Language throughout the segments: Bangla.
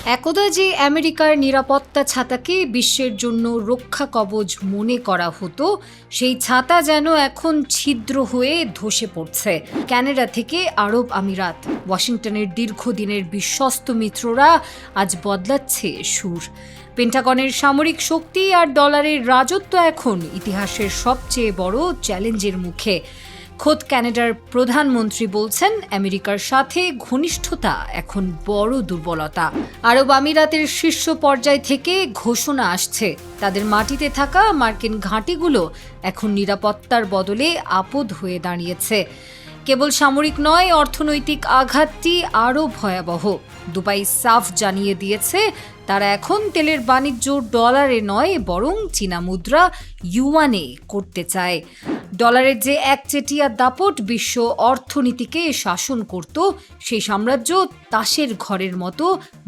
একদা যে আমেরিকার নিরাপত্তা ছাতাকে বিশ্বের জন্য রক্ষা কবচ মনে করা হতো, সেই ছাতা যেন এখন ছিদ্র হয়ে ধসে পড়ছে। কানাডা থেকে আরব আমিরাত, ওয়াশিংটনের দীর্ঘদিনের বিশ্বস্ত মিত্ররা আজ বদলাচ্ছে সুর। পেন্টাগনের সামরিক শক্তি আর ডলারের রাজত্ব এখন ইতিহাসের সবচেয়ে বড় চ্যালেঞ্জের মুখে। খোদ কানাডার প্রধানমন্ত্রী বলছেন, আমেরিকার সাথে ঘনিষ্ঠতা এখন বড় দুর্বলতা। আরব আমিরাতের শীর্ষ পর্যায় থেকে ঘোষণা আসছে, তাদের মাটিতে থাকা মার্কিন ঘাঁটিগুলো এখন নিরাপত্তার বদলে আপদ হয়ে দাঁড়িয়েছে। কেবল সামরিক নয়, অর্থনৈতিক আঘাতটি আরও ভয়াবহ। দুবাই সাফ জানিয়ে দিয়েছে, তারা এখন তেলের বাণিজ্য ডলারে নয়, বরং চীনা মুদ্রা ইউয়ানে করতে চায়। ডলারের যে একচেটিয়া দাপট বিশ্ব অর্থনীতিকে শাসন করত, সেই সাম্রাজ্য তাসের ঘরের মতো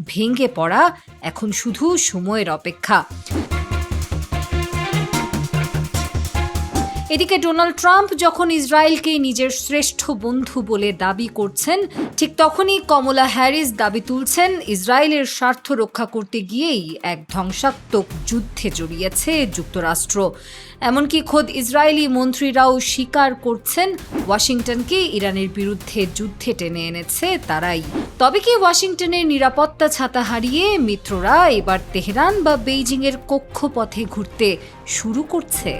ভেঙে পড়া এখন শুধু সময়ের অপেক্ষা। এদিকে ডোনাল্ড ট্রাম্প যখন ইসরায়েলকে নিজের শ্রেষ্ঠ বন্ধু বলে দাবি করছেন, ঠিক তখনই কমলা হ্যারিস দাবি তুলছেন, ইসরায়েলের স্বার্থ রক্ষা করতে গিয়েই এক ধ্বংসাত্মক যুদ্ধে জড়িয়েছে যুক্তরাষ্ট্র। এমনকি খোদ ইসরায়েলি মন্ত্রীরাও স্বীকার করছেন, ওয়াশিংটনকে ইরানের বিরুদ্ধে যুদ্ধে টেনে এনেছে তারাই। তবে কি ওয়াশিংটনের নিরাপত্তা ছাতা হারিয়ে মিত্ররা এবার তেহরান বা বেইজিংয়ের কক্ষপথে ঘুরতে শুরু করছে?